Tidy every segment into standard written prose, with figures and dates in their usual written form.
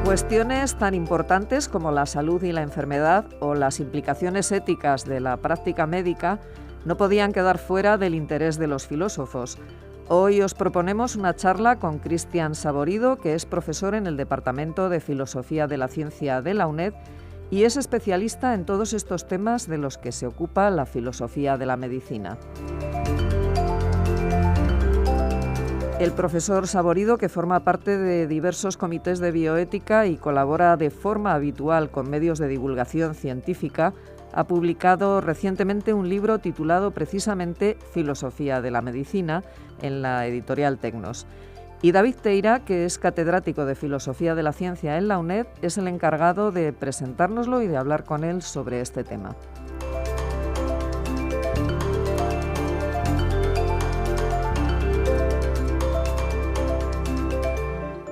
Cuestiones tan importantes como la salud y la enfermedad o las implicaciones éticas de la práctica médica no podían quedar fuera del interés de los filósofos. Hoy os proponemos una charla con Cristian Saborido, que es profesor en el Departamento de Filosofía de la Ciencia de la UNED y es especialista en todos estos temas de los que se ocupa la filosofía de la medicina. El profesor Saborido, que forma parte de diversos comités de bioética y colabora de forma habitual con medios de divulgación científica, ha publicado recientemente un libro titulado precisamente Filosofía de la Medicina en la editorial Tecnos. Y David Teira, que es catedrático de Filosofía de la Ciencia en la UNED, es el encargado de presentárnoslo y de hablar con él sobre este tema.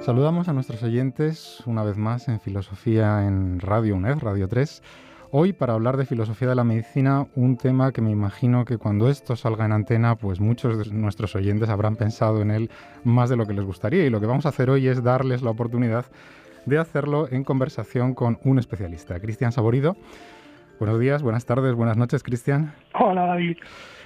Saludamos a nuestros oyentes una vez más en Filosofía en Radio UNED, Radio 3. Hoy para hablar de filosofía de la medicina, un tema que me imagino que cuando esto salga en antena, pues muchos de nuestros oyentes habrán pensado en él más de lo que les gustaría. Y lo que vamos a hacer hoy es darles la oportunidad de hacerlo en conversación con un especialista, Cristian Saborido. Buenos días, buenas tardes, buenas noches, Cristian. Hola, David.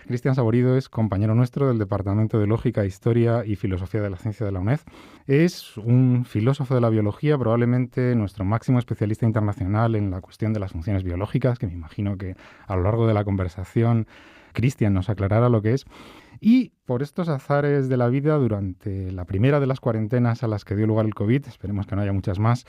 Cristian Saborido es compañero nuestro del Departamento de Lógica, Historia y Filosofía de la Ciencia de la UNED. Es un filósofo de la biología, probablemente nuestro máximo especialista internacional en la cuestión de las funciones biológicas, que me imagino que a lo largo de la conversación Cristian nos aclarará lo que es. Y por estos azares de la vida, durante la primera de las cuarentenas a las que dio lugar el COVID, esperemos que no haya muchas más,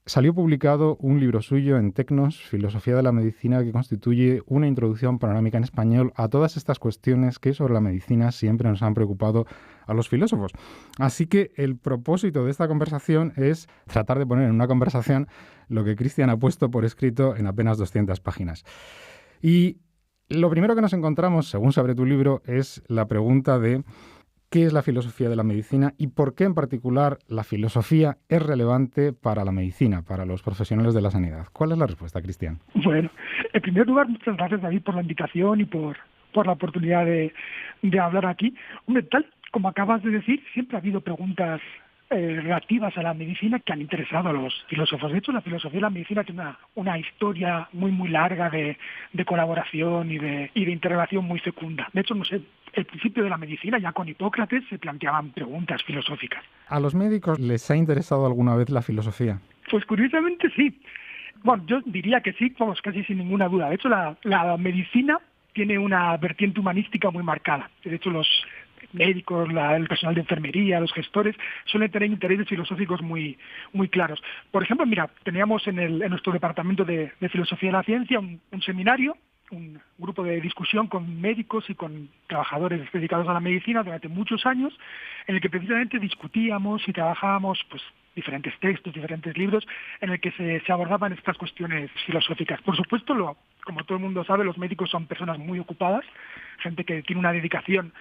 salió publicado un libro suyo en Tecnos, Filosofía de la Medicina, que constituye una introducción panorámica en español a todas estas cuestiones que sobre la medicina siempre nos han preocupado a los filósofos. Así que el propósito de esta conversación es tratar de poner en una conversación lo que Cristian ha puesto por escrito en apenas 200 páginas. Y lo primero que nos encontramos, según se abre tu libro, es la pregunta de ¿qué es la filosofía de la medicina y por qué en particular la filosofía es relevante para la medicina, para los profesionales de la sanidad? ¿Cuál es la respuesta, Cristian? Bueno, en primer lugar, muchas gracias, David, por la invitación y por la oportunidad de hablar aquí. Hombre, tal como acabas de decir, siempre ha habido preguntas relativas a la medicina que han interesado a los filósofos. De hecho, la filosofía de la medicina tiene una historia muy larga de colaboración y de interrogación muy fecunda. De hecho, no sé, el principio de la medicina, ya con Hipócrates, se planteaban preguntas filosóficas. ¿A los médicos les ha interesado alguna vez la filosofía? Pues curiosamente sí. Bueno, yo diría que sí, vamos, casi sin ninguna duda. De hecho, la medicina tiene una vertiente humanística muy marcada. De hecho, los médicos, el personal de enfermería, los gestores, suelen tener intereses filosóficos muy claros. Por ejemplo, mira, teníamos en nuestro departamento de Filosofía de la Ciencia un seminario, un grupo de discusión con médicos y con trabajadores dedicados a la medicina durante muchos años, en el que precisamente discutíamos y trabajábamos pues diferentes textos, diferentes libros, en el que se abordaban estas cuestiones filosóficas. Por supuesto, como todo el mundo sabe, los médicos son personas muy ocupadas, gente que tiene una dedicación,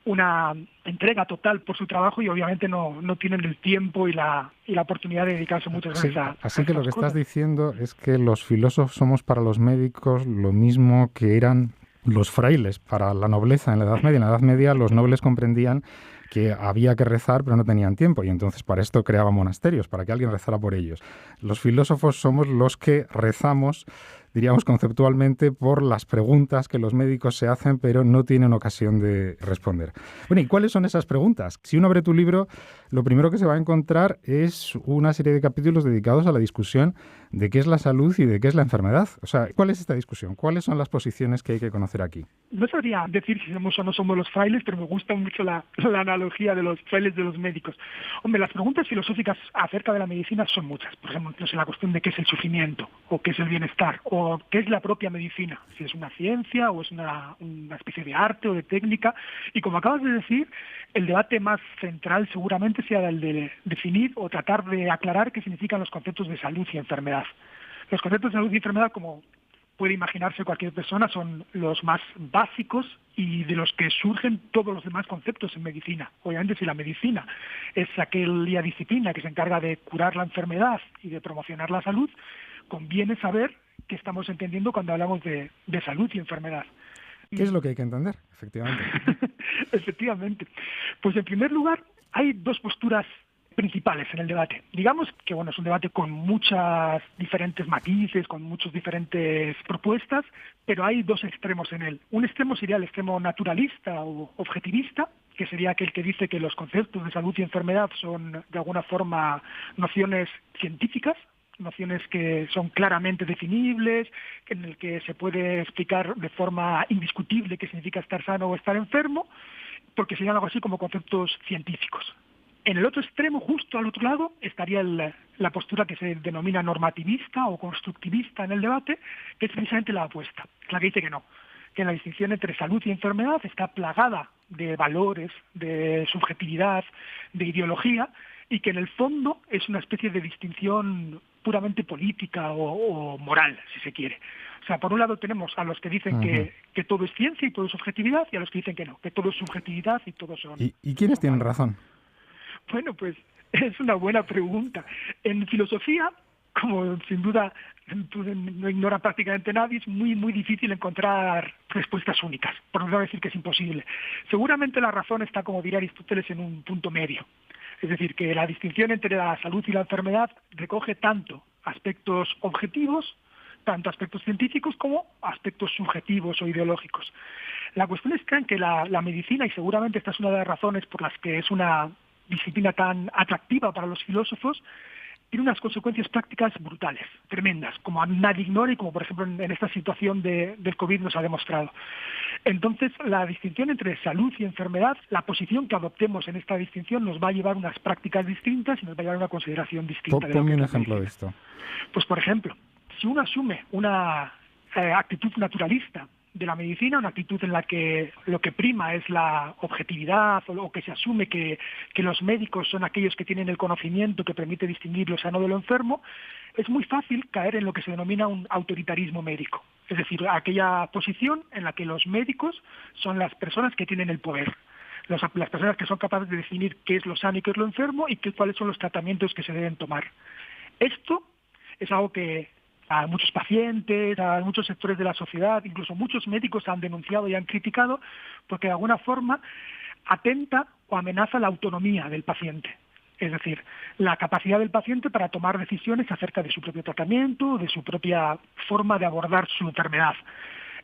una entrega total por su trabajo y obviamente no tienen el tiempo y la oportunidad de dedicarse muchas veces a Así que lo que cosas. estás diciendo es que los filósofos somos para los médicos lo mismo que eran los frailes para la nobleza en la Edad Media. En la Edad Media los nobles comprendían que había que rezar pero no tenían tiempo y entonces para esto creaban monasterios, para que alguien rezara por ellos. Los filósofos somos los que rezamos, diríamos conceptualmente, por las preguntas que los médicos se hacen pero no tienen ocasión de responder. Bueno, ¿y cuáles son esas preguntas? Si uno abre tu libro, lo primero que se va a encontrar es una serie de capítulos dedicados a la discusión de qué es la salud y de qué es la enfermedad. O sea, ¿cuál es esta discusión? ¿Cuáles son las posiciones que hay que conocer aquí? No sabría decir si somos o no somos los frailes, pero me gusta mucho la analogía de los frailes de los médicos. Hombre, las preguntas filosóficas acerca de la medicina son muchas. Por ejemplo, no sé, la cuestión de qué es el sufrimiento, o qué es el bienestar, o qué es la propia medicina, si es una ciencia o es una especie de arte o de técnica. Y como acabas de decir, el debate más central seguramente sea el de definir o tratar de aclarar qué significan los conceptos de salud y enfermedad. Los conceptos de salud y enfermedad, como puede imaginarse cualquier persona, son los más básicos y de los que surgen todos los demás conceptos en medicina. Obviamente, si la medicina es aquella disciplina que se encarga de curar la enfermedad y de promocionar la salud, conviene saber qué estamos entendiendo cuando hablamos de salud y enfermedad. ¿Qué es lo que hay que entender, efectivamente? Efectivamente. Pues en primer lugar, hay dos posturas principales en el debate. Digamos que es un debate con muchas diferentes matices, con muchas diferentes propuestas, pero hay dos extremos en él. Un extremo sería el extremo naturalista o objetivista, que sería aquel que dice que los conceptos de salud y enfermedad son de alguna forma nociones científicas, nociones que son claramente definibles, en el que se puede explicar de forma indiscutible qué significa estar sano o estar enfermo, porque serían algo así como conceptos científicos. En el otro extremo, justo al otro lado, estaría la postura que se denomina normativista o constructivista en el debate, que es precisamente la opuesta. Es la que dice que la distinción entre salud y enfermedad está plagada de valores, de subjetividad, de ideología, y que en el fondo es una especie de distinción puramente política o moral, si se quiere. O sea, por un lado tenemos a los que dicen que todo es ciencia y todo es objetividad, y a los que dicen que no, que todo es subjetividad y todo son... ¿Y quiénes tienen razón? Bueno, pues es una buena pregunta. En filosofía, como sin duda no ignora prácticamente nadie, es muy, muy difícil encontrar respuestas únicas, por no decir que es imposible. Seguramente la razón está, como diría Aristóteles, en un punto medio. Es decir, que la distinción entre la salud y la enfermedad recoge tanto aspectos objetivos, tanto aspectos científicos como aspectos subjetivos o ideológicos. La cuestión está en que la medicina, y seguramente esta es una de las razones por las que es una disciplina tan atractiva para los filósofos, tiene unas consecuencias prácticas brutales, tremendas, como nadie ignora y como por ejemplo en esta situación del COVID nos ha demostrado. Entonces, la distinción entre salud y enfermedad, la posición que adoptemos en esta distinción nos va a llevar a unas prácticas distintas y nos va a llevar a una consideración distinta. Ponme un ejemplo de esto. Pues por ejemplo, si uno asume una actitud naturalista de la medicina, una actitud en la que lo que prima es la objetividad o que se asume que los médicos son aquellos que tienen el conocimiento que permite distinguir lo sano de lo enfermo, es muy fácil caer en lo que se denomina un autoritarismo médico. Es decir, aquella posición en la que los médicos son las personas que tienen el poder, las personas que son capaces de definir qué es lo sano y qué es lo enfermo y cuáles son los tratamientos que se deben tomar. Esto es algo que a muchos pacientes, a muchos sectores de la sociedad, incluso muchos médicos han denunciado y han criticado, porque de alguna forma atenta o amenaza la autonomía del paciente. Es decir, la capacidad del paciente para tomar decisiones acerca de su propio tratamiento, de su propia forma de abordar su enfermedad.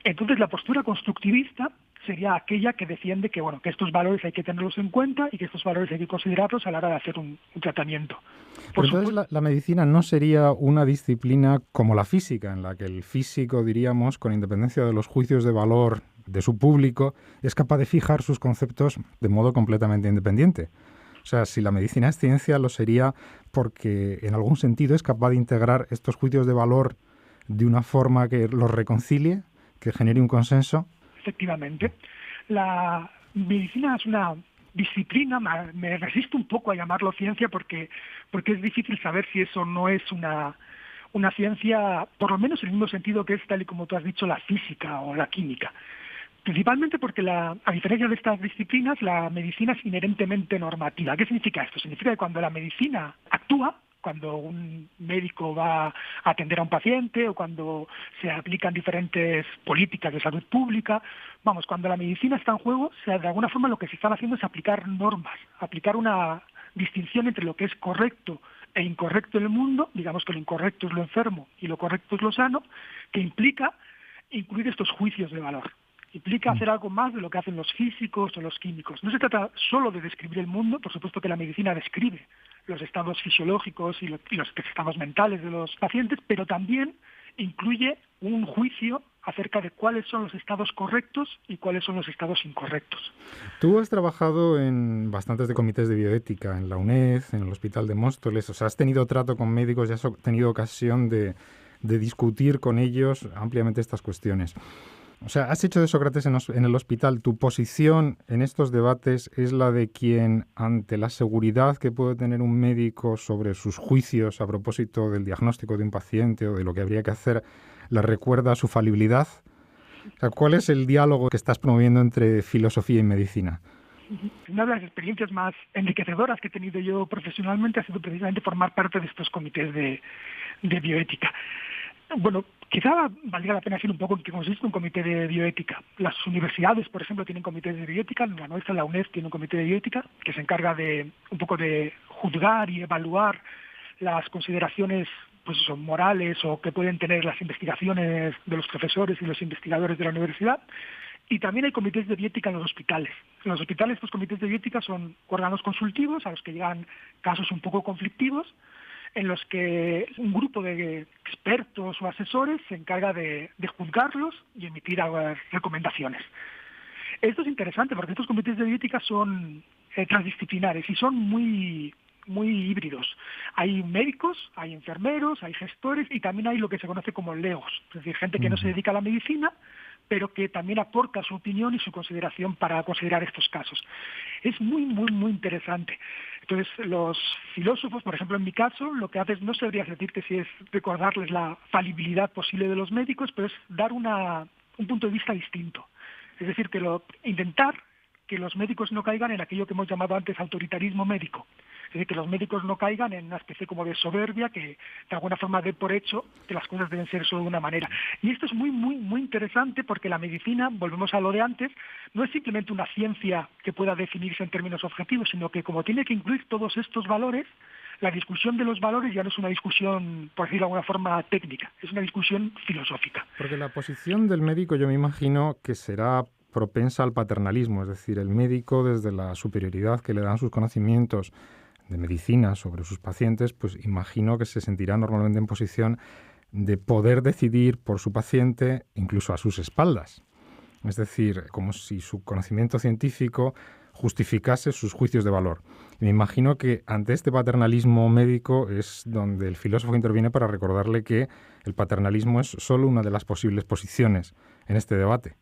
Entonces, la postura constructivista sería aquella que defiende que estos valores hay que tenerlos en cuenta y que estos valores hay que considerarlos a la hora de hacer un tratamiento. Pero entonces la medicina no sería una disciplina como la física, en la que el físico, diríamos, con independencia de los juicios de valor de su público, es capaz de fijar sus conceptos de modo completamente independiente. O sea, si la medicina es ciencia, lo sería porque en algún sentido es capaz de integrar estos juicios de valor de una forma que los reconcilie, que genere un consenso. Efectivamente. La medicina es una disciplina, me resisto un poco a llamarlo ciencia porque es difícil saber si eso no es una ciencia, por lo menos en el mismo sentido que es, tal y como tú has dicho, la física o la química. Principalmente porque, a diferencia de estas disciplinas, la medicina es inherentemente normativa. ¿Qué significa esto? Significa que cuando la medicina actúa, cuando un médico va a atender a un paciente o cuando se aplican diferentes políticas de salud pública, cuando la medicina está en juego, de alguna forma lo que se están haciendo es aplicar normas, aplicar una distinción entre lo que es correcto e incorrecto en el mundo, digamos que lo incorrecto es lo enfermo y lo correcto es lo sano, que implica incluir estos juicios de valor. Implica hacer algo más de lo que hacen los físicos o los químicos. No se trata solo de describir el mundo, por supuesto que la medicina describe los estados fisiológicos y los estados mentales de los pacientes, pero también incluye un juicio acerca de cuáles son los estados correctos y cuáles son los estados incorrectos. Tú has trabajado en bastantes de comités de bioética, en la UNED, en el Hospital de Móstoles, o sea, has tenido trato con médicos y has tenido ocasión de discutir con ellos ampliamente estas cuestiones. O sea, has hecho de Sócrates en el hospital. ¿Tu posición en estos debates es la de quien, ante la seguridad que puede tener un médico sobre sus juicios a propósito del diagnóstico de un paciente o de lo que habría que hacer, le recuerda su falibilidad? O sea, ¿cuál es el diálogo que estás promoviendo entre filosofía y medicina? Una de las experiencias más enriquecedoras que he tenido yo profesionalmente ha sido precisamente formar parte de estos comités de bioética. Bueno, quizá valdría la pena decir un poco en qué consiste un comité de bioética. Las universidades, por ejemplo, tienen comités de bioética. La nuestra, la UNED, tiene un comité de bioética que se encarga de un poco de juzgar y evaluar las consideraciones pues son morales o que pueden tener las investigaciones de los profesores y los investigadores de la universidad. Y también hay comités de bioética en los hospitales. En los hospitales estos comités de bioética son órganos consultivos a los que llegan casos un poco conflictivos, en los que un grupo de expertos o asesores se encarga de juzgarlos y emitir recomendaciones. Esto es interesante porque estos comités de bioética son transdisciplinares y son muy híbridos. Hay médicos, hay enfermeros, hay gestores y también hay lo que se conoce como legos, es decir, gente que no se dedica a la medicina, pero que también aporta su opinión y su consideración para considerar estos casos. Es muy interesante. Entonces, los filósofos, por ejemplo, en mi caso, lo que haces no sabría decirte si es recordarles la falibilidad posible de los médicos, pero es dar un punto de vista distinto. Es decir, intentar que los médicos no caigan en aquello que hemos llamado antes autoritarismo médico. Es decir, que los médicos no caigan en una especie como de soberbia que de alguna forma dé por hecho que las cosas deben ser solo de una manera. Y esto es muy interesante porque la medicina, volvemos a lo de antes, no es simplemente una ciencia que pueda definirse en términos objetivos, sino que como tiene que incluir todos estos valores, la discusión de los valores ya no es una discusión, por decirlo de alguna forma, técnica, es una discusión filosófica. Porque la posición del médico yo me imagino que será propensa al paternalismo, es decir, el médico desde la superioridad que le dan sus conocimientos de medicina sobre sus pacientes, pues imagino que se sentirá normalmente en posición de poder decidir por su paciente incluso a sus espaldas. Es decir, como si su conocimiento científico justificase sus juicios de valor. Y me imagino que ante este paternalismo médico es donde el filósofo interviene para recordarle que el paternalismo es solo una de las posibles posiciones en este debate.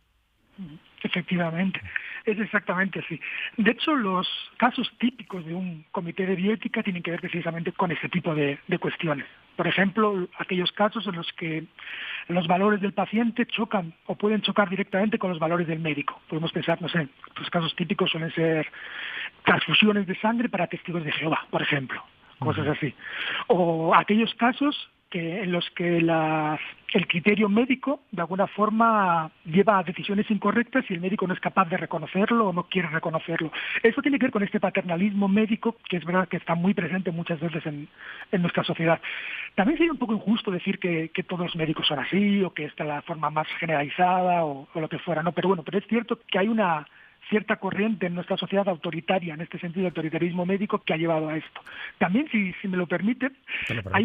Efectivamente, es exactamente así. De hecho, los casos típicos de un comité de bioética tienen que ver precisamente con ese tipo de cuestiones. Por ejemplo, aquellos casos en los que los valores del paciente chocan o pueden chocar directamente con los valores del médico. Podemos pensar, no sé, los casos típicos suelen ser transfusiones de sangre para testigos de Jehová, por ejemplo, cosas así. O aquellos casos en los que el criterio médico de alguna forma lleva a decisiones incorrectas y el médico no es capaz de reconocerlo o no quiere reconocerlo. Eso tiene que ver con este paternalismo médico que es verdad que está muy presente muchas veces en nuestra sociedad. También sería un poco injusto decir que todos los médicos son así o que esta es la forma más generalizada o lo que fuera, ¿no? Pero es cierto que hay una cierta corriente en nuestra sociedad autoritaria, en este sentido, autoritarismo médico, que ha llevado a esto. También, si me lo permite, hay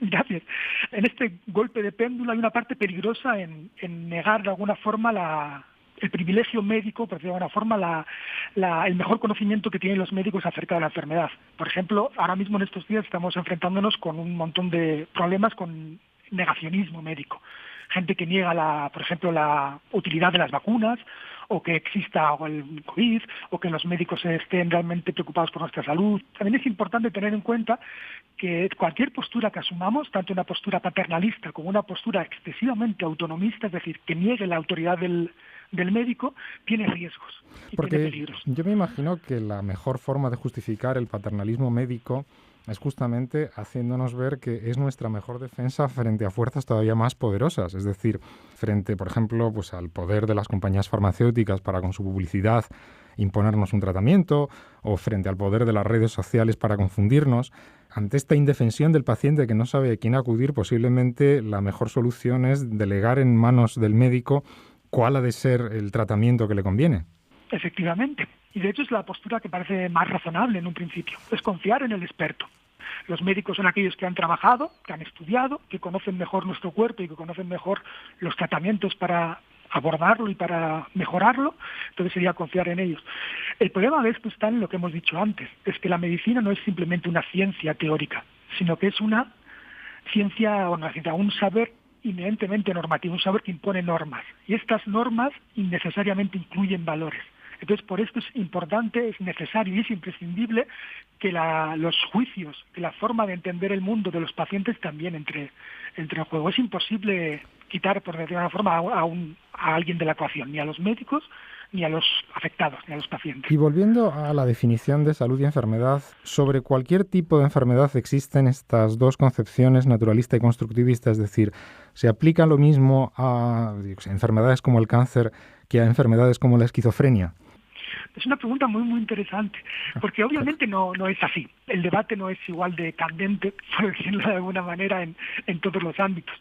gracias, en este golpe de péndulo hay una parte peligrosa en negar de alguna forma el privilegio médico, por decirlo de alguna forma, el mejor conocimiento que tienen los médicos acerca de la enfermedad. Por ejemplo, ahora mismo en estos días estamos enfrentándonos con un montón de problemas con negacionismo médico. Gente que niega, por ejemplo, la utilidad de las vacunas, o que exista el COVID, o que los médicos estén realmente preocupados por nuestra salud. También es importante tener en cuenta que cualquier postura que asumamos, tanto una postura paternalista como una postura excesivamente autonomista, es decir, que niegue la autoridad del médico, tiene riesgos y tiene peligros. Yo me imagino que la mejor forma de justificar el paternalismo médico es justamente haciéndonos ver que es nuestra mejor defensa frente a fuerzas todavía más poderosas, es decir, frente, por ejemplo, pues al poder de las compañías farmacéuticas para con su publicidad imponernos un tratamiento, o frente al poder de las redes sociales para confundirnos. Ante esta indefensión del paciente que no sabe a quién acudir, posiblemente la mejor solución es delegar en manos del médico cuál ha de ser el tratamiento que le conviene. Efectivamente. Y de hecho es la postura que parece más razonable en un principio, es confiar en el experto. Los médicos son aquellos que han trabajado, que han estudiado, que conocen mejor nuestro cuerpo y que conocen mejor los tratamientos para abordarlo y para mejorarlo, entonces sería confiar en ellos. El problema de esto está en lo que hemos dicho antes, es que la medicina no es simplemente una ciencia teórica, sino que es una ciencia, un saber inherentemente normativo, un saber que impone normas, y estas normas innecesariamente incluyen valores. Entonces, por esto es importante, es necesario y es imprescindible que los juicios, que la forma de entender el mundo de los pacientes también entre en juego. Es imposible quitar, por decirlo de alguna forma, a alguien de la ecuación, ni a los médicos, ni a los afectados, ni a los pacientes. Y volviendo a la definición de salud y enfermedad, sobre cualquier tipo de enfermedad existen estas dos concepciones, naturalista y constructivista, es decir, ¿se aplica lo mismo a enfermedades como el cáncer que a enfermedades como la esquizofrenia? Es una pregunta muy, muy interesante, porque obviamente no es así. El debate no es igual de candente, por decirlo de alguna manera, en todos los ámbitos.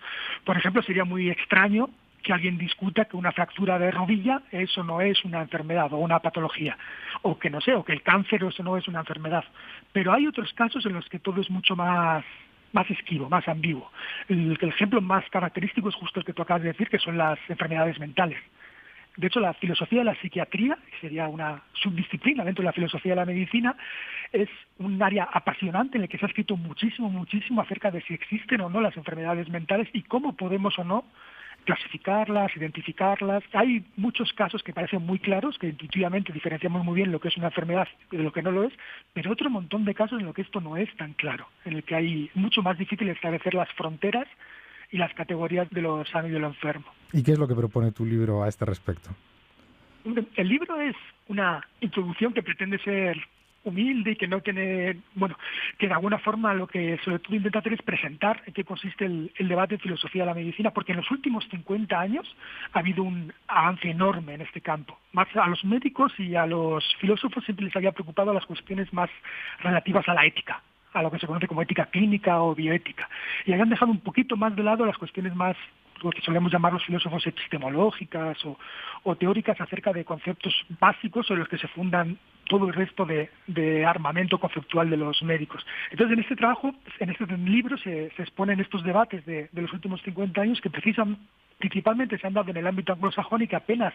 Por ejemplo, sería muy extraño que alguien discuta que una fractura de rodilla eso no es una enfermedad o una patología, o que no sé, o que el cáncer eso no es una enfermedad. Pero hay otros casos en los que todo es mucho más esquivo, más ambiguo. El ejemplo más característico es justo el que tú acabas de decir, que son las enfermedades mentales. De hecho, la filosofía de la psiquiatría, que sería una subdisciplina dentro de la filosofía de la medicina, es un área apasionante en el que se ha escrito muchísimo, muchísimo acerca de si existen o no las enfermedades mentales y cómo podemos o no clasificarlas, identificarlas. Hay muchos casos que parecen muy claros, que intuitivamente diferenciamos muy bien lo que es una enfermedad de lo que no lo es, pero otro montón de casos en los que esto no es tan claro, en el que hay mucho más difícil establecer las fronteras y las categorías de lo sano y de lo enfermo. ¿Y qué es lo que propone tu libro a este respecto? El libro es una introducción que pretende ser humilde y que no tiene, que de alguna forma lo que sobre todo intenta hacer es presentar en qué consiste el debate en filosofía de la medicina, porque en los últimos 50 años ha habido un avance enorme en este campo. Más a los médicos y a los filósofos siempre les había preocupado las cuestiones más relativas a la ética, a lo que se conoce como ética clínica o bioética, y habían dejado un poquito más de lado las cuestiones más, lo que solemos llamar los filósofos epistemológicas o teóricas acerca de conceptos básicos sobre los que se fundan todo el resto de armamento conceptual de los médicos. Entonces, en este trabajo, en este libro, se exponen estos debates de los últimos 50 años que principalmente se han dado en el ámbito anglosajón y que apenas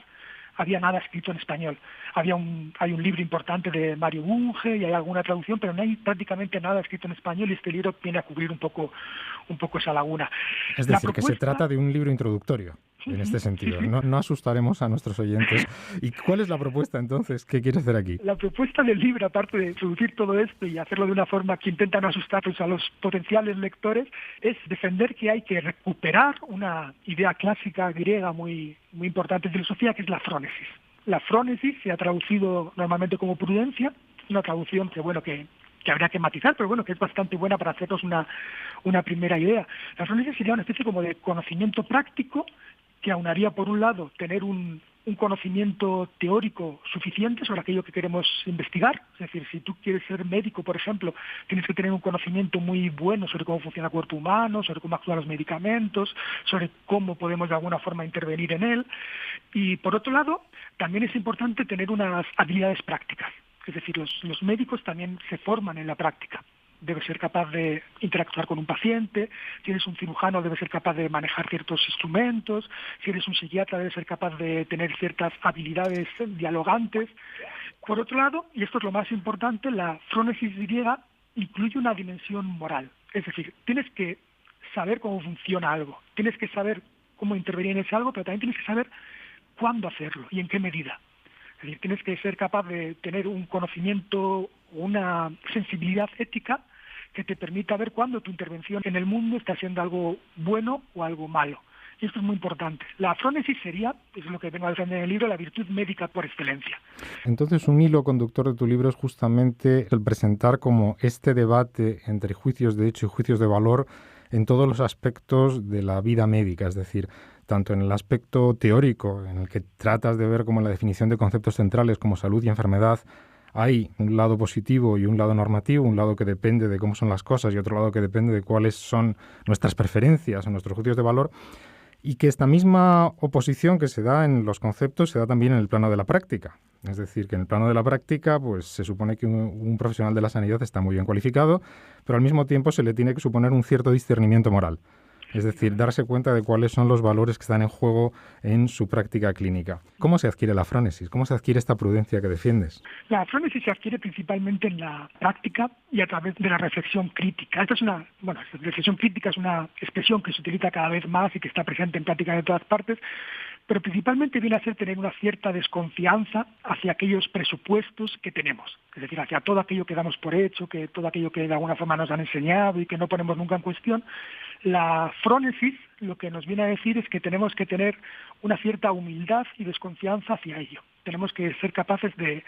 había nada escrito en español. Hay un libro importante de Mario Bunge y hay alguna traducción, pero no hay prácticamente nada escrito en español y este libro viene a cubrir un poco esa laguna. Es decir, que se trata de un libro introductorio. En este sentido, no asustaremos a nuestros oyentes. ¿Y cuál es la propuesta entonces? ¿Qué quiere hacer aquí? La propuesta del libro, aparte de introducir todo esto y hacerlo de una forma que intenta no asustarlos a los potenciales lectores, es defender que hay que recuperar una idea clásica griega muy, muy importante en filosofía, que es la frónesis. La frónesis se ha traducido normalmente como prudencia, una traducción que habría que matizar, pero que es bastante buena para hacernos una primera idea. La frónesis sería una especie como de conocimiento práctico que aunaría, por un lado, tener un conocimiento teórico suficiente sobre aquello que queremos investigar. Es decir, si tú quieres ser médico, por ejemplo, tienes que tener un conocimiento muy bueno sobre cómo funciona el cuerpo humano, sobre cómo actúan los medicamentos, sobre cómo podemos de alguna forma intervenir en él. Y, por otro lado, también es importante tener unas habilidades prácticas. Es decir, los médicos también se forman en la práctica. Debes ser capaz de interactuar con un paciente, si eres un cirujano debes ser capaz de manejar ciertos instrumentos, si eres un psiquiatra debes ser capaz de tener ciertas habilidades dialogantes. Por otro lado, y esto es lo más importante, la frónesis griega incluye una dimensión moral. Es decir, tienes que saber cómo funciona algo, tienes que saber cómo intervenir en ese algo, pero también tienes que saber cuándo hacerlo y en qué medida. Es decir, tienes que ser capaz de tener un conocimiento, una sensibilidad ética que te permita ver cuándo tu intervención en el mundo está siendo algo bueno o algo malo. Y esto es muy importante. La frónesis sería, es lo que vengo a defender en el libro, la virtud médica por excelencia. Entonces, un hilo conductor de tu libro es justamente el presentar como este debate entre juicios de hecho y juicios de valor en todos los aspectos de la vida médica, es decir, tanto en el aspecto teórico, en el que tratas de ver como la definición de conceptos centrales como salud y enfermedad, hay un lado positivo y un lado normativo, un lado que depende de cómo son las cosas y otro lado que depende de cuáles son nuestras preferencias o nuestros juicios de valor, y que esta misma oposición que se da en los conceptos se da también en el plano de la práctica. Es decir, que en el plano de la práctica pues se supone que un profesional de la sanidad está muy bien cualificado, pero al mismo tiempo se le tiene que suponer un cierto discernimiento moral. Es decir, darse cuenta de cuáles son los valores que están en juego en su práctica clínica. ¿Cómo se adquiere la frónesis? ¿Cómo se adquiere esta prudencia que defiendes? La frónesis se adquiere principalmente en la práctica y a través de la reflexión crítica. La reflexión crítica es una expresión que se utiliza cada vez más y que está presente en prácticamente todas partes, pero principalmente viene a ser tener una cierta desconfianza hacia aquellos presupuestos que tenemos, es decir, hacia todo aquello que damos por hecho, que todo aquello que de alguna forma nos han enseñado y que no ponemos nunca en cuestión. La frónesis lo que nos viene a decir es que tenemos que tener una cierta humildad y desconfianza hacia ello. Tenemos que ser capaces de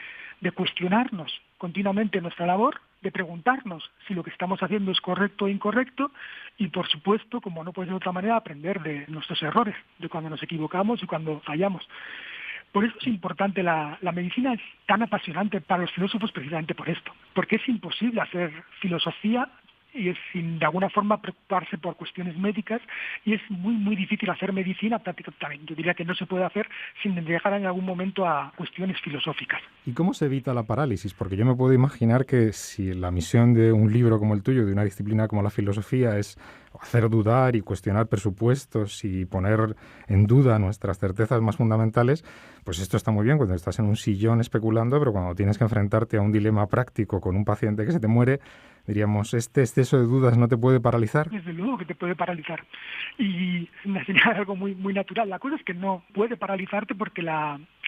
cuestionarnos continuamente nuestra labor, de preguntarnos si lo que estamos haciendo es correcto o incorrecto y, por supuesto, como no puede ser de otra manera, aprender de nuestros errores, de cuando nos equivocamos y cuando fallamos. Por eso es importante, la medicina es tan apasionante para los filósofos precisamente por esto, porque es imposible hacer filosofía y es sin de alguna forma preocuparse por cuestiones médicas, y es muy muy difícil hacer medicina, prácticamente yo diría que no se puede hacer sin llegar en algún momento a cuestiones filosóficas. ¿Y cómo se evita la parálisis? Porque yo me puedo imaginar que si la misión de un libro como el tuyo, de una disciplina como la filosofía, es hacer dudar y cuestionar presupuestos y poner en duda nuestras certezas más fundamentales, pues esto está muy bien cuando estás en un sillón especulando, pero cuando tienes que enfrentarte a un dilema práctico con un paciente que se te muere, diríamos, ¿este exceso de dudas no te puede paralizar? Desde luego que te puede paralizar. Y me señala algo muy muy natural. La cosa es que no puede paralizarte porque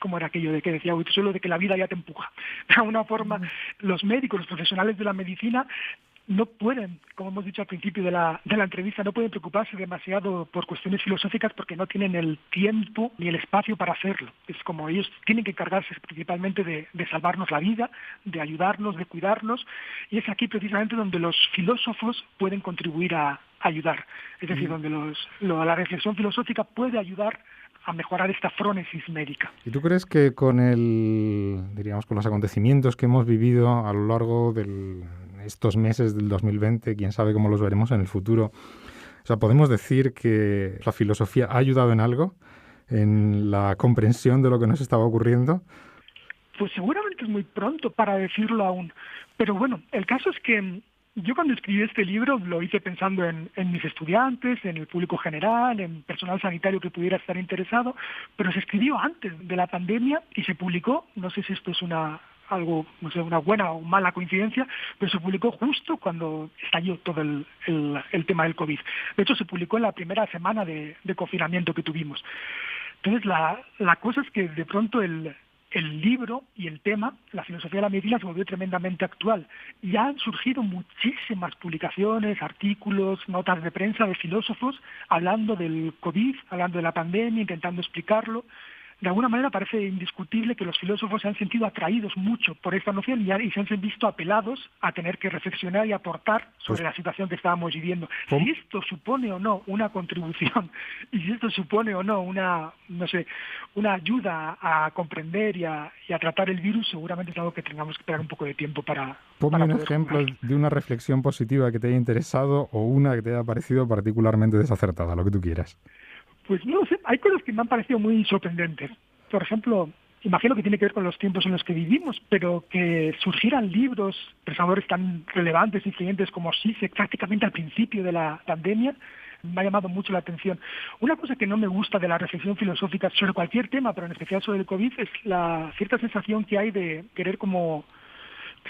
como era aquello de que decía solo de que la vida ya te empuja. De alguna forma, los médicos, los profesionales de la medicina, no pueden, como hemos dicho al principio de la entrevista, no pueden preocuparse demasiado por cuestiones filosóficas porque no tienen el tiempo ni el espacio para hacerlo. Es como ellos tienen que encargarse principalmente de salvarnos la vida, de ayudarnos, de cuidarnos, y es aquí precisamente donde los filósofos pueden contribuir a ayudar. Es decir, donde la reflexión filosófica puede ayudar a mejorar esta frónesis médica. ¿Y tú crees que con con los acontecimientos que hemos vivido a lo largo de estos meses del 2020, quién sabe cómo los veremos en el futuro, o sea, podemos decir que la filosofía ha ayudado en algo, en la comprensión de lo que nos estaba ocurriendo? Pues seguramente es muy pronto para decirlo aún, pero bueno, el caso es que yo cuando escribí este libro lo hice pensando en mis estudiantes, en el público general, en personal sanitario que pudiera estar interesado, pero se escribió antes de la pandemia y se publicó, no sé si esto es una buena o mala coincidencia, pero se publicó justo cuando estalló todo el tema del COVID. De hecho, se publicó en la primera semana de confinamiento que tuvimos. Entonces, la cosa es que de pronto el libro y el tema, la filosofía de la medicina, se volvió tremendamente actual. Y han surgido muchísimas publicaciones, artículos, notas de prensa de filósofos hablando del COVID, hablando de la pandemia, intentando explicarlo. De alguna manera parece indiscutible que los filósofos se han sentido atraídos mucho por esta noción y se han visto apelados a tener que reflexionar y aportar sobre la situación que estábamos viviendo. Si esto supone o no una contribución y si esto supone o no una ayuda a comprender y a tratar el virus, seguramente es algo que tengamos que esperar un poco de tiempo para Ponme un ejemplo de una reflexión positiva que te haya interesado o una que te haya parecido particularmente desacertada, lo que tú quieras. Pues no sé, hay cosas que me han parecido muy sorprendentes. Por ejemplo, imagino que tiene que ver con los tiempos en los que vivimos, pero que surgieran libros, pensadores tan relevantes, influyentes como Zizek prácticamente al principio de la pandemia, me ha llamado mucho la atención. Una cosa que no me gusta de la reflexión filosófica sobre cualquier tema, pero en especial sobre el COVID, es la cierta sensación que hay de querer como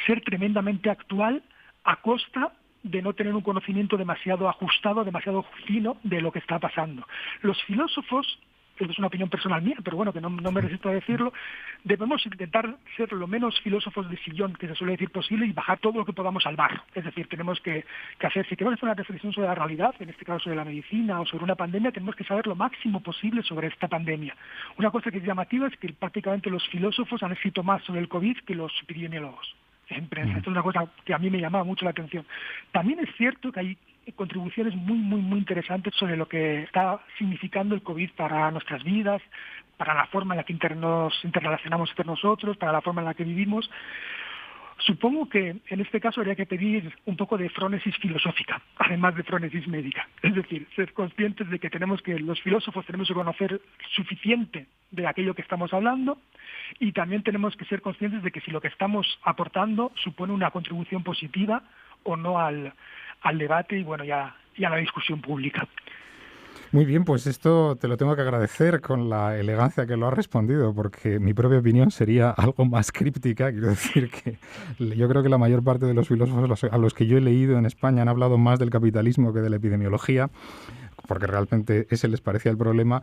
ser tremendamente actual a costa de no tener un conocimiento demasiado ajustado, demasiado fino de lo que está pasando. Los filósofos, esto es una opinión personal mía, pero bueno, que no me resisto a decirlo, debemos intentar ser lo menos filósofos de sillón, que se suele decir posible, y bajar todo lo que podamos al barro. Es decir, tenemos que hacer, si queremos hacer una reflexión sobre la realidad, en este caso sobre la medicina o sobre una pandemia, tenemos que saber lo máximo posible sobre esta pandemia. Una cosa que es llamativa es que prácticamente los filósofos han escrito más sobre el COVID que los epidemiólogos en prensa. Esto es una cosa que a mí me llamaba mucho la atención. También es cierto que hay contribuciones muy, muy, muy interesantes sobre lo que está significando el COVID para nuestras vidas, para la forma en la que nos interrelacionamos entre nosotros, para la forma en la que vivimos. Supongo que en este caso habría que pedir un poco de frónesis filosófica, además de frónesis médica. Es decir, ser conscientes de que los filósofos tenemos que conocer suficiente de aquello que estamos hablando, y también tenemos que ser conscientes de que si lo que estamos aportando supone una contribución positiva o no al debate y a la discusión pública. Muy bien, pues esto te lo tengo que agradecer con la elegancia que lo has respondido, porque mi propia opinión sería algo más críptica. Quiero decir que yo creo que la mayor parte de los filósofos a los que yo he leído en España han hablado más del capitalismo que de la epidemiología, porque realmente ese les parecía el problema.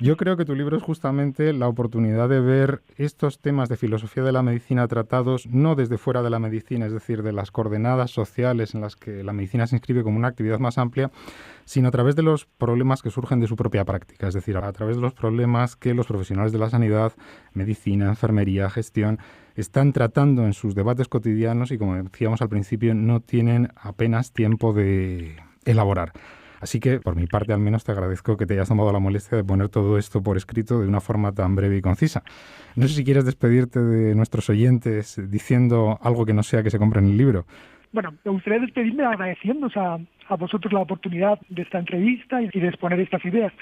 Yo creo que tu libro es justamente la oportunidad de ver estos temas de filosofía de la medicina tratados no desde fuera de la medicina, es decir, de las coordenadas sociales en las que la medicina se inscribe como una actividad más amplia, sino a través de los problemas que surgen de su propia práctica, es decir, a través de los problemas que los profesionales de la sanidad, medicina, enfermería, gestión, están tratando en sus debates cotidianos y, como decíamos al principio, no tienen apenas tiempo de elaborar. Así que, por mi parte al menos, te agradezco que te hayas tomado la molestia de poner todo esto por escrito de una forma tan breve y concisa. No sé si quieres despedirte de nuestros oyentes diciendo algo que no sea que se compren el libro. Bueno, me gustaría despedirme agradeciéndoos a vosotros la oportunidad de esta entrevista y de exponer estas ideas.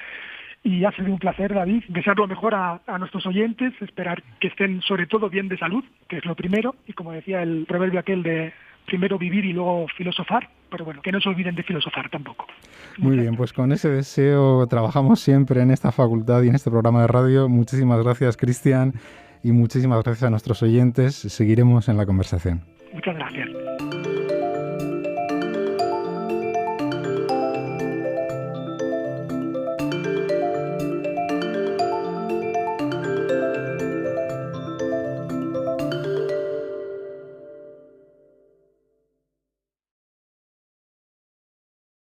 Y ha sido un placer, David, desear lo mejor a nuestros oyentes, esperar que estén sobre todo bien de salud, que es lo primero, y como decía el proverbio aquel de primero vivir y luego filosofar, pero bueno, que no se olviden de filosofar tampoco. Muy bien, pues con ese deseo trabajamos siempre en esta facultad y en este programa de radio. Muchísimas gracias, Cristian, y muchísimas gracias a nuestros oyentes. Seguiremos en la conversación. Muchas gracias.